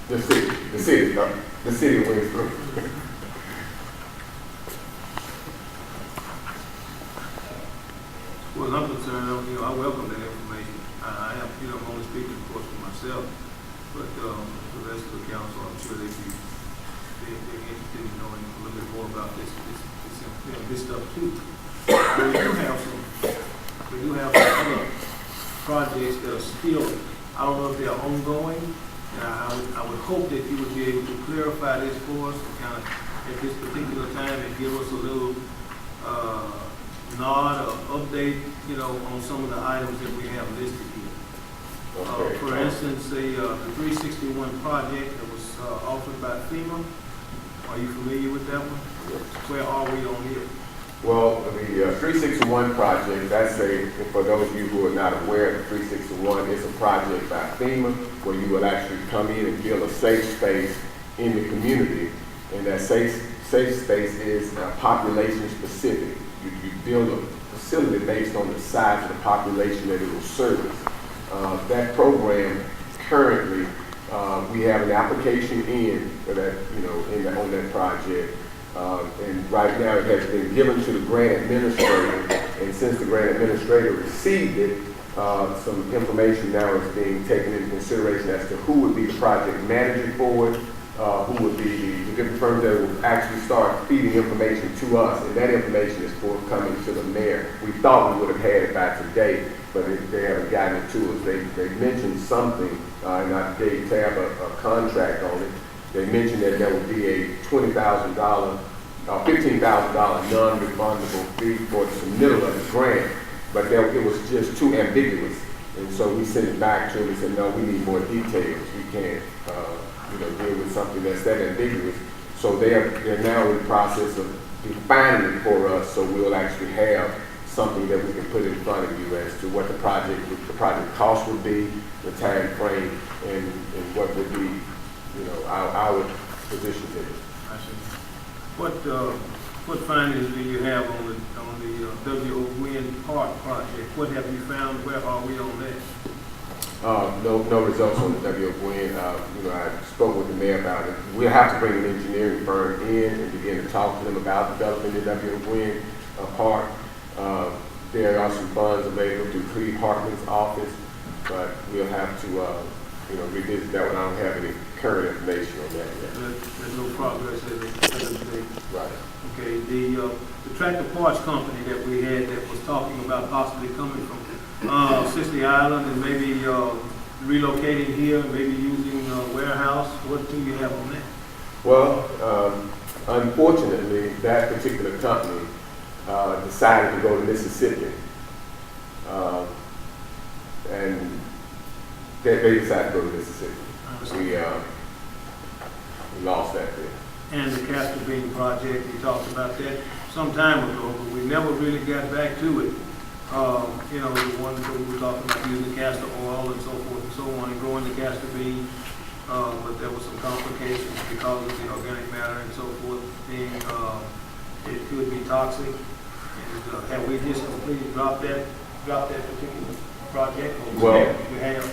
The city of Winnsborro. Well, I'm concerned, I welcome that information. I have, I'm only speaking, of course, for myself, but the rest of the council, I'm sure they're interested in knowing a little bit more about this stuff too. We do have some other projects that are still, I don't know if they're ongoing. I would hope that you would be able to clarify this for us, kind of at this particular time, and give us a little nod or update, on some of the items that we have listed here. Okay. For instance, the 361 project that was offered by FEMA. Are you familiar with that one? Yes. Where are we on here? Well, the 361 project, for those of you who are not aware, the 361 is a project by FEMA where you will actually come in and build a safe space in the community. And that safe space is population specific. You build a facility based on the size of the population that it will service. That program currently, we have an application in for that, on that project. And right now it has been given to the grant administrator, and since the grant administrator received it, some information now is being taken into consideration as to who would be the project manager for it, who would be the different firms that will actually start feeding information to us, and that information is forthcoming to the mayor. We thought we would have had it by today, but they haven't gotten it to us. They mentioned something, and I gave Tab a contract on it. They mentioned that there would be a $20,000, $15,000 non-refundable fee for the submittal of the grant, but it was just too ambiguous. And so we sent it back to them and said, no, we need more details. We can't, deal with something that's that ambiguous. So they're now in the process of defining it for us, so we'll actually have something that we can put in front of you as to what the project cost would be, the time frame, and what would be, our position to it. I see. What findings do you have on the W.O. Gwynn Park project? What have you found? Where are we on that? No results on the W.O. Gwynn. I spoke with the mayor about it. We'll have to bring an engineering firm in and begin to talk to them about developing the W.O. Gwynn Park. There are some funds available through Cleve Hartman's office, but we'll have to, revisit that one. I don't have any current information on that yet. There's no progress as of today. Right. Okay. The tractor parts company that we had that was talking about possibly coming from Sicily Island and maybe relocating here, maybe using a warehouse. What do you have on that? Well, unfortunately, that particular company decided to go to Mississippi, and they decided to go to Mississippi. We lost that there. And the castor bean project, we talked about that some time ago, but we never really got back to it. The one that we were talking about using castor oil and so forth and so on, and growing the castor bean, but there were some complications because of the organic matter and so forth being, it could be toxic. And have we just completely dropped that particular project? Well, we have.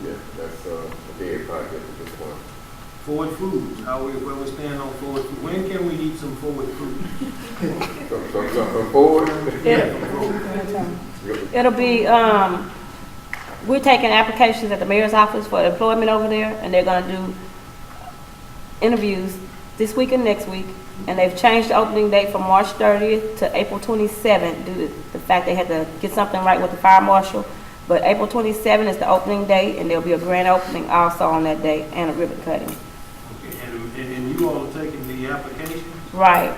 Yeah, that's a dead project at this point. Forward Foods, where we stand on Forward Foods. When can we eat some Forward Foods? From Forward? It'll be, we're taking applications at the mayor's office for employment over there, and they're gonna do interviews this week and next week. And they've changed the opening date from March 30th to April 27th due to the fact they had to get something right with the fire marshal. But April 27th is the opening date, and there'll be a grand opening also on that day and a ribbon cutting. Okay, and you all are taking the applications? Right.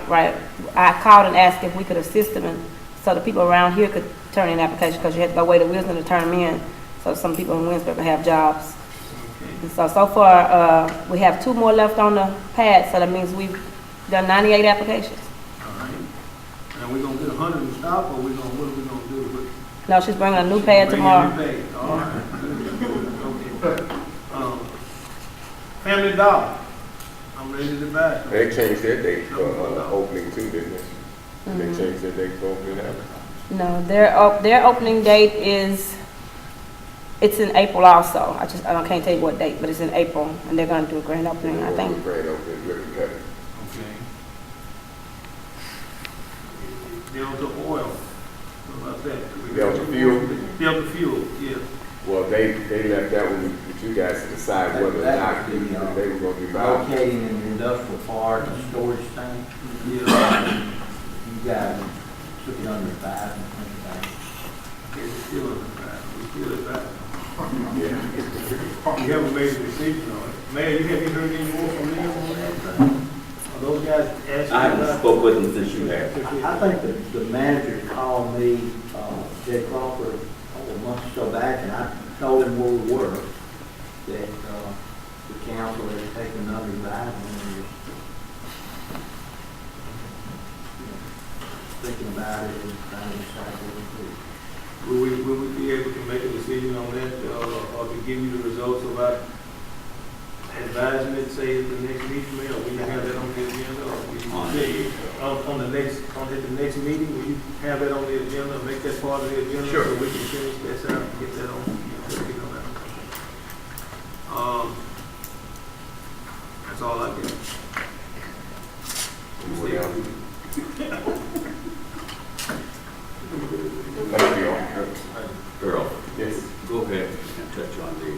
I called and asked if we could assist them, so the people around here could turn in applications, because you had to go way to Wisdom to turn them in, so some people in Winnsborro could have jobs. Okay. And so far, we have 2 more left on the pad, so that means we've done 98 applications. All right. And we're going to get 100 and stop, or what are we going to do with it? No, she's bringing a new pad tomorrow. All right. Okay. Family Dollar. I'm ready to buy. They changed their date for opening too, didn't they? They changed their date for opening now. No, their opening date is It's in April also. I can't tell you what date, but it's in April, and they're gonna do a grand opening, I think. Grand opening, ribbon cutting. Okay. Delta Oil, what about that? Delta Fuel? Delta Fuel, yeah. Well, they left that one with you guys to decide whether or not they were gonna be involved. Locating an industrial park and storage tank, Yeah. you guys took it under $5 and It's still in the back. We still in the back. Yeah. We haven't made a decision on it. Mayor, you haven't heard any more from them on that? Are those guys asking I haven't about? spoke with them since you have. I think that the manager called me, Jay Crawford, a month or so back, and I told him where we were, that the council had taken another ride and was thinking about it and trying to decide what to do. Will we be able to make a decision on that, or to give you the results of our advisement, say at the next meeting, Mayor? Will you have that on the agenda, or will you, at the next meeting, will you have that on the agenda, make that part of the agenda? Sure. So we can finish this out and get that on, get on that. That's all I got. Anyone else? Thank you all. Earl, Yes. go ahead and touch on the,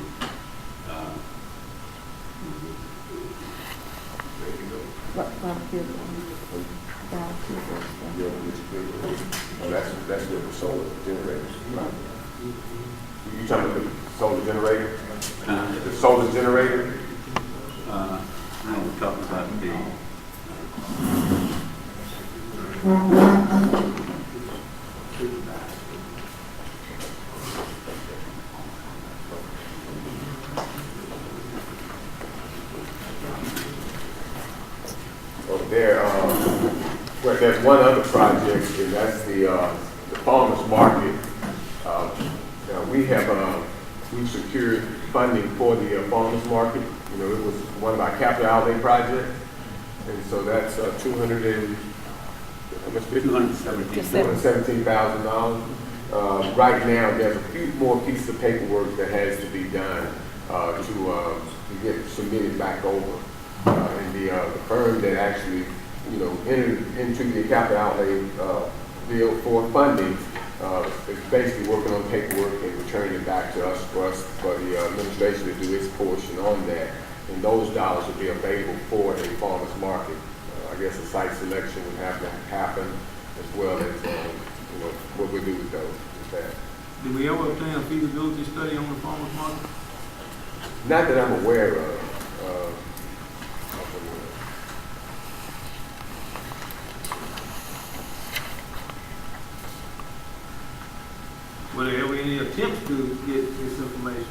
Oh, that's with the solar generators. Right. You talking about the solar generator? The solar generator? now we're talking about the, Well, there's one other project, and that's the farmer's market. Now we've secured funding for the farmer's market. You know, it was one of our capital outlay projects, and so that's $217,000. Right now, there's a few more pieces of paperwork that has to be done to get submitted back over. And the firm that actually, you know, entered into the capital outlay deal for funding is basically working on paperwork and returning it back to us for the administration to do its portion on that. And those dollars will be available for a farmer's market. I guess a site selection would have to happen, as well as you know, what we do with those. With that. Did we ever obtain a feasibility study on the farmer's market? Not that I'm aware of. Were there ever any attempts to get this information?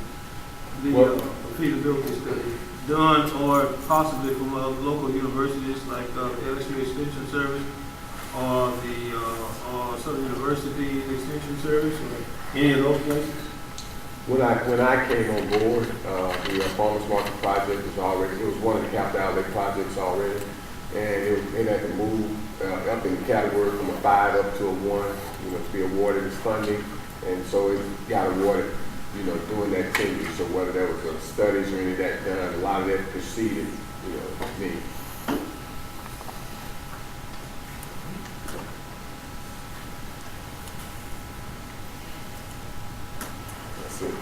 The feasibility study done, or possibly from local universities like LSU Extension Service, or the or Southern University Extension Service, or any of those places? When I came on board, the farmers market project was one of the capital outlay projects already, and it had to move up in the category from a 5 up to a 1, you know, to be awarded as funding, and so it got awarded, you know, during that tenure. So whether there was studies or any of that done, a lot of that preceded, you know, me. That's it.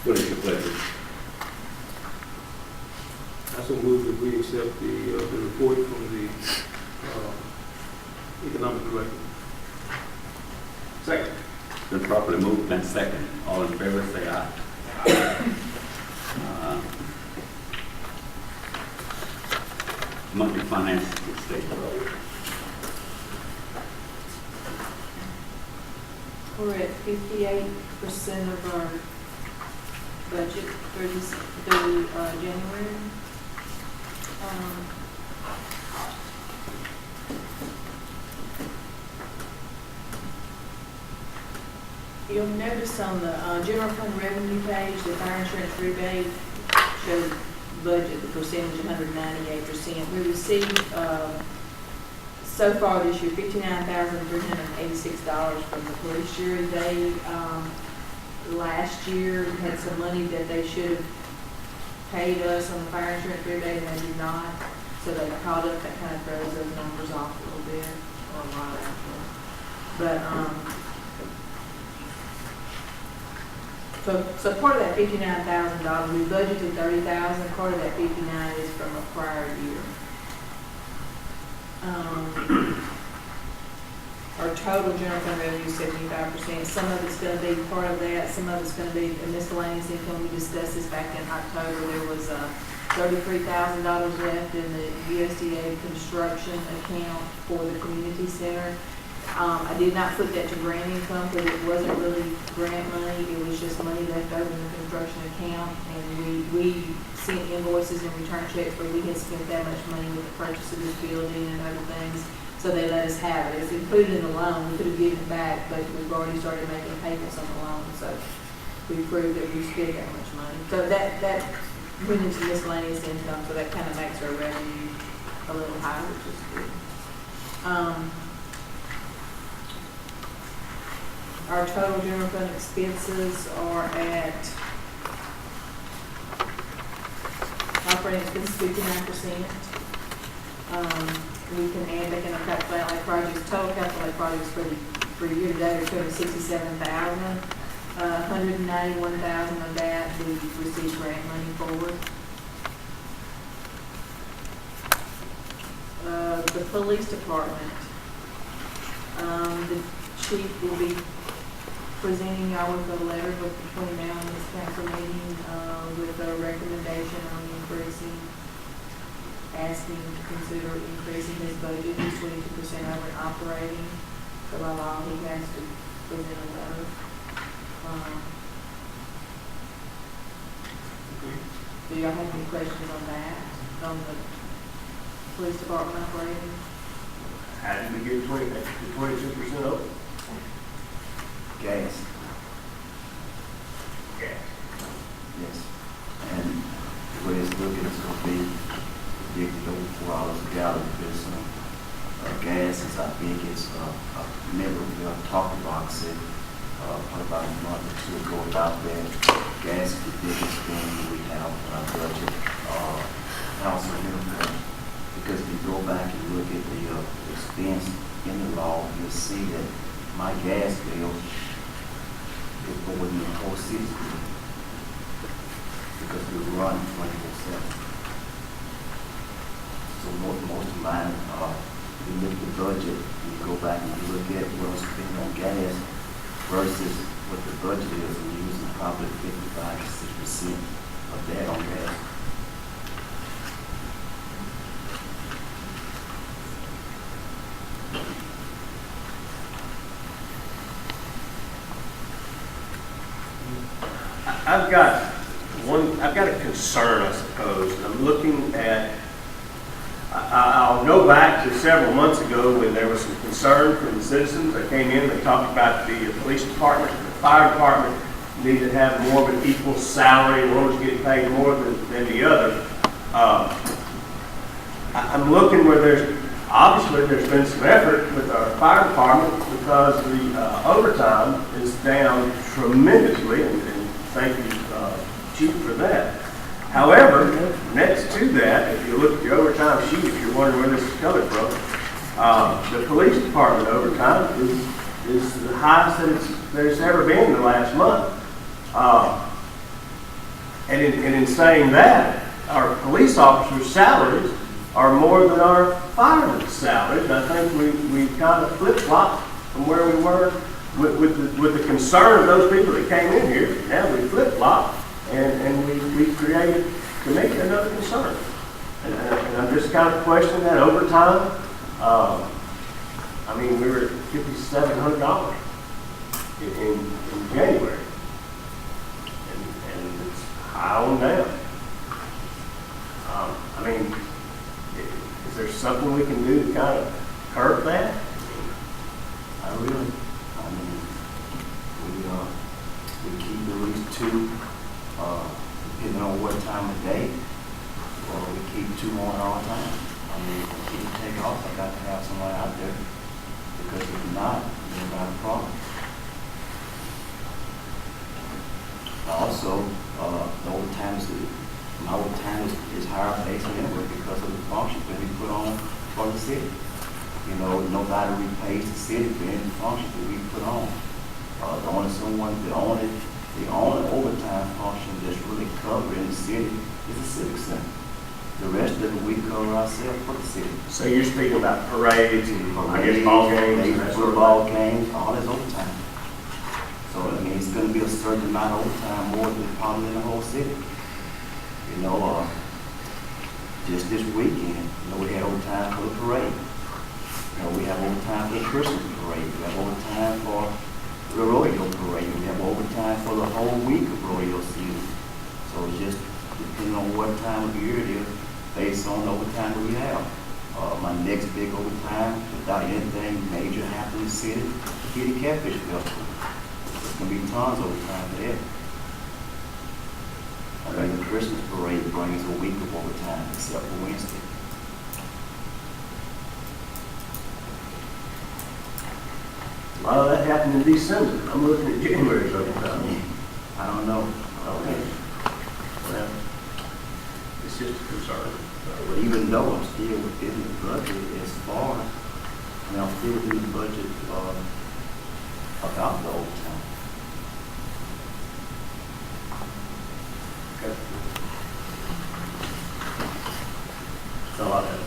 what is your pleasure? I so move that we accept the report from the economic director. Second. Been properly moved and second. All in favor, say aye. Monthly financial statement. We're at 58% of our budget through January. You'll notice on the general fund revenue page, the fire insurance rebate shows budget, the percentage 198%. We received so far this year, $59,386 from the police jury. They, last year had some money that they should have paid us on the fire insurance rebate, and they did not. So they caught up, that kind of throws those numbers off a little bit, or a lot actually. But, so part of that $59,000, we budgeted $30,000, part of that 59 is from a prior year. Our total general fund revenue is 75%. Some of it's going to be part of that. Some of it's going to be a miscellaneous income. We discussed this back in October. There was $33,000 left in the USDA construction account for the community center. I did not put that to grant income because it wasn't really grant money. It was just money left over in the construction account, and we sent invoices and return checks where we had spent that much money with the purchase of this building and other things. So they let us have it. It's included in the loan. We could have given it back, but we've already started making payments on the loan. So we proved that we spent that much money. So that went into miscellaneous income. So that kind of makes our revenue a little higher, which is good. Our total general fund expenses are at operating expenses 59%. We can add back in our capital outlay projects. Total capital outlay projects for year to date are $267,000. $191,000 of that we received grant money for. The police department, the chief will be presenting y'all with a letter between now and this council meeting with a recommendation on asking to consider increasing his budget. He's 22% over in operating, so by law he has to present a letter. Do y'all have any questions on that, on the police department operating? How did we get 22% up? Gas, Gas. yes. And the way it's looking, it's going to be over $4 a gallon. Because gas is our biggest. Remember, we talked about it about a month or two ago about that. Gas is the biggest thing we have in our budget. Also, because if you go back and look at the expense in the law, you'll see that my gas bill is more than the whole city because we run 24/7. So most of mine, you look at the budget, you go back and you look at what I'm spending on gas versus what the budget is, and you're using probably 55 to 6% of that on gas. I've got a concern, I suppose. I'm looking at, I'll go back to several months ago when there was some concern from the citizens that came in. They talked about the police department, the fire department needed to have more of an equal salary. One was getting paid more than the other. I'm looking where there's been some effort with our fire department because the overtime is down tremendously, and thank you, Chief, for that. However, next to that, if you look at the overtime sheet, if you're wondering where this is coming from, the police department overtime is the highest that there's ever been in the last month. And in saying that, our police officers' salaries are more than our firemen's salaries. I think we kind of flip-flopped from where we were with the concern of those people that came in here. Now we flip-flopped and we created, to make it another concern. And I'm just kind of questioning that overtime. I mean, we were at $5,700 in January. And it's high on down. I mean, is there something we can do to kind of curb that? We keep at least two, depending on what time of day, or we keep two on all the time. I mean, we take cost, I got to have someone out there, because if not, you're gonna have a problem. Also, the overtime is, my overtime is higher based anyway because of the functions that we put on for the city. You know, nobody repays the city for any functions that we put on. The only overtime function that's really covered in the city is the civic center. The rest of it we cover ourselves for the city. So you're speaking about parades and, I guess, ball games and that sort of Football games, all is overtime. So, I mean, it's gonna be a certain amount of overtime more than probably in the whole city. You know, just this weekend, you know, we had overtime for the parade. You know, we have overtime for the Christmas parade. We have overtime for the rodeo parade. We have overtime for the whole week of rodeo season. So it's just depending on what time of year it is, based on the overtime that we have. My next big overtime, without anything major happening in the city, will be the Catfish Festival. There's gonna be tons of overtime for that. I mean, the Christmas parade brings a week of overtime, except for Wednesday. A lot of that happened in December. I'm looking at January's overtime. I don't know. Okay. Well, it's just a concern. But even though I'm still within the budget as far, I mean, I'm still within the budget about the overtime. Okay. So I have.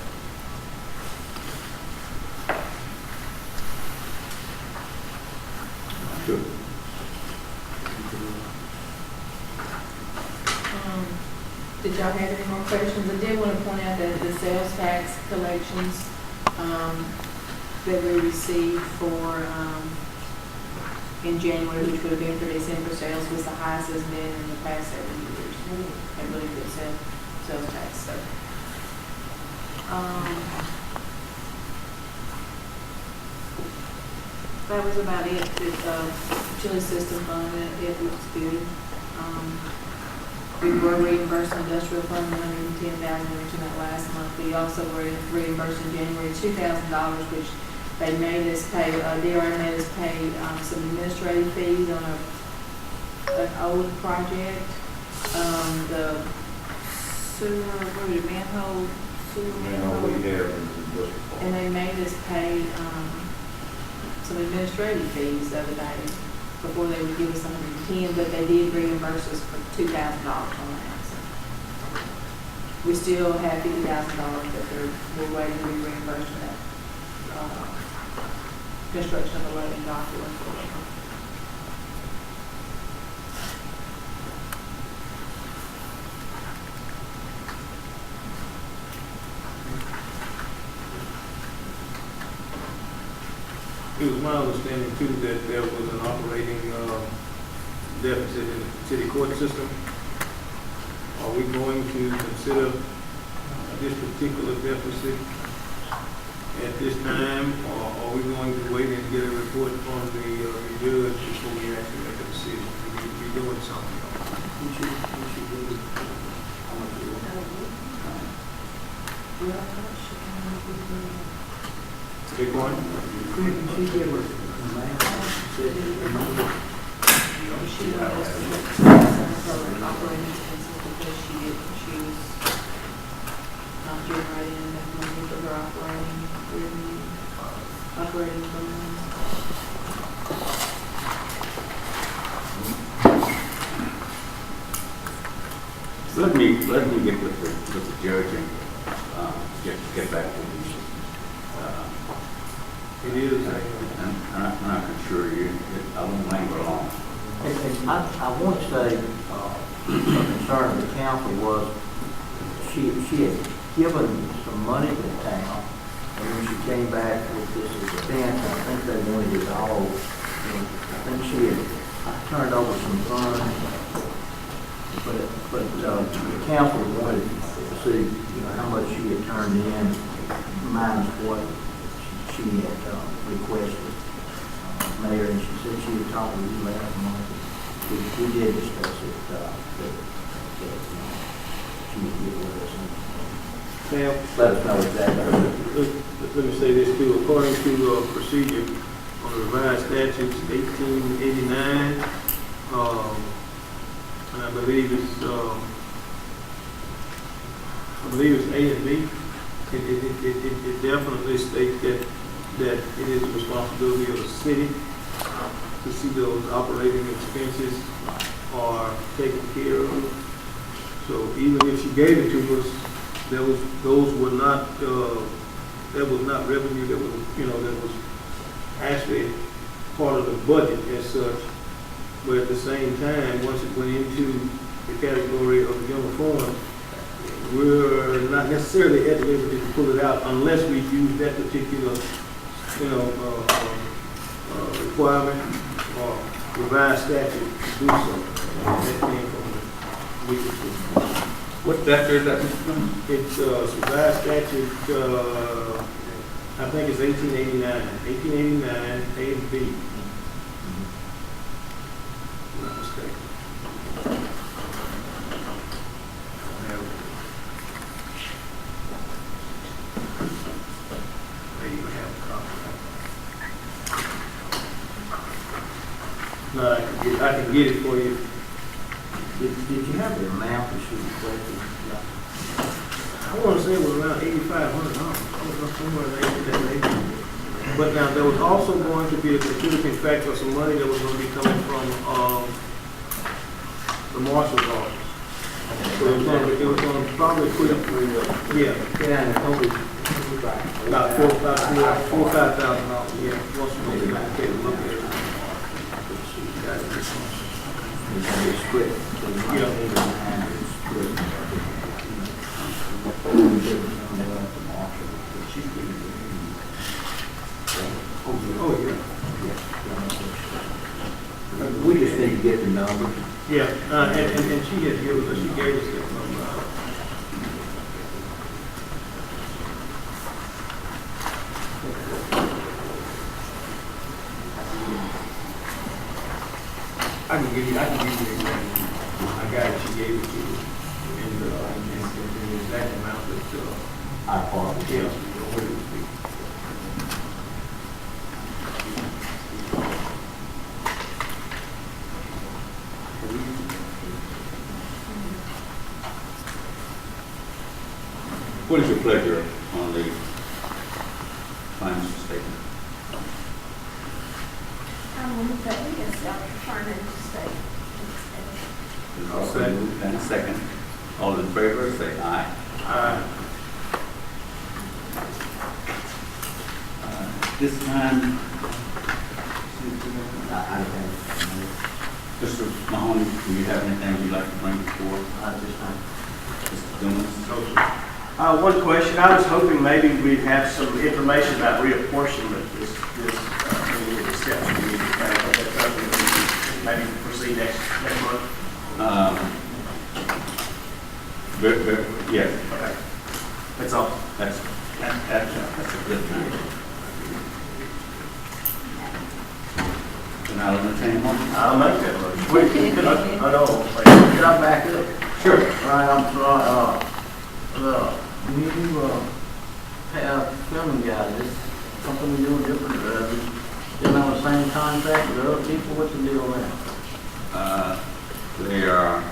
Sure. Did y'all have any more questions? I did want to point out that the sales tax collections that we received for in January, which would have been for December sales, was the highest it's been in the past several years. And really good sales tax. So, that was about it. The chili system fund, it looks good. We were reimbursing industrial fund $110,000 in that last month. We also were reimbursed in January $2,000, which they made us pay. DRA made us pay some administrative fees on an old project. The sewer, manhole, and they made us pay some administrative fees the other day before they would give us $110, but they did reimburse us for $2,000 on that. So we still have $50,000 that we're waiting to be reimbursed for that construction of the loading dock. It was my understanding too that there was an operating deficit in the city court system. Are we going to consider this particular deficit at this time, or are we going to wait and get a report from the judge before we actually make a decision? We need to be doing something. We should do it. How much do you want? Big one? She gave us the man, said, She was her operating expenses because she was not generating enough money for her operating revenue, operating funds. Let me get with the judge and get back to you. It is. I'm not sure I won't linger long. And I want to say, a concern of the council was, she had given some money to the town, and when she came back with this expense, I think they wanted it all. And I think she had turned over some funds, but the council wanted to see, how much she had turned in, minus what she had requested. Mayor, and she said she had talked with you last month. We did discuss it, that she would get with us. Now, Let us know exactly. let me say this too, according to procedure on the revised statutes 1889, and I believe it's A and B, it definitely states that it is the responsibility of the city to see those operating expenses are taken care of. So even if she gave it to us, those were not, that was not revenue that was, that was actually part of the budget as such. But at the same time, once it went into the category of the general fund, we're not necessarily at liberty to pull it out unless we use that particular, requirement or revised statute to do so. That came from the legal system. What chapter is that, Mr. Clement? It's revised statute, I think it's 1889, A and B. If I'm not mistaken. I have it. There you have a copy. No, I can get it for you. Did you have the amount that she requested? I want to say it was around $8,500, somewhere in that neighborhood. But now, there was also going to be a contributing factor of some money that was going to be coming from the marshal's office. So it was going to probably put it, about $4,000 or $5,000, yeah. Once we get back, take a look at it. It's going to be split. Oh, yeah. We just need to get the numbers. Yeah, and she had given us, she gave us that number. I can give you the exact number. I got it, she gave it to you. And the exact amount that, Our part. yeah, what it would be. What is your pleasure on the financial statement? I'll Also second. moved and second. All in favor, say aye. This time, I don't have. Mr. Mahoney, do you have anything you'd like to bring before? Mr. Dumas? One question, I was hoping maybe we'd have some information about reapportionment, this steps we need to take, but that's something maybe proceed next month. Yes, Okay. That's all. that's a good time. And I'll entertain one. I'll make that motion. Wait, can I back up? Sure. Right, I'm sorry, you, have filming guys, this company doing different, still on the same contract with other people, what's the deal there? They are,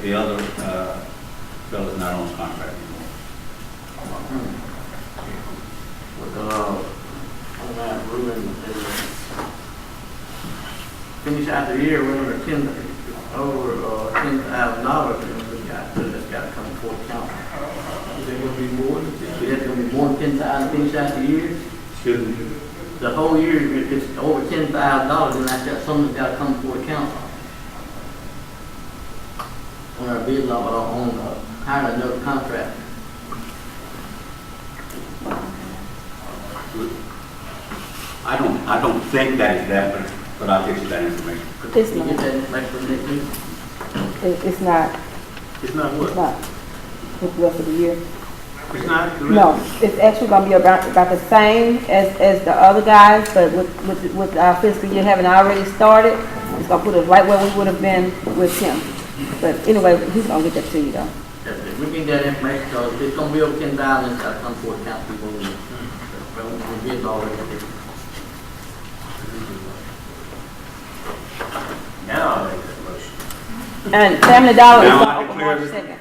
the other fellow's not on contract anymore. On that ruling, finish out the year, we're under $10,000, that's got to come before council. Is there going to be more than that? Is that going to be more than $10,000 finish out the year? Shouldn't. The whole year, if it's over $10,000, then that's got something that's got to come before the council. On our bid law, on hiring another contract. I don't think that is that, but I'll get you that information. It's You get not. that information for the next meeting? It's not. It's not It's what? not. With the rest of the year. It's not? No, it's actually gonna be about the same as the other guys, but with our fiscal year having already started, it's gonna put us right where we would have been with him. But anyway, he's gonna get that to you though. We need that information, because if it's gonna be over 10,000, it's gotta come for the council people. Well, we get all that. Now I'll make that motion. And Family Dollar is Now I gonna open declare March this- 2nd.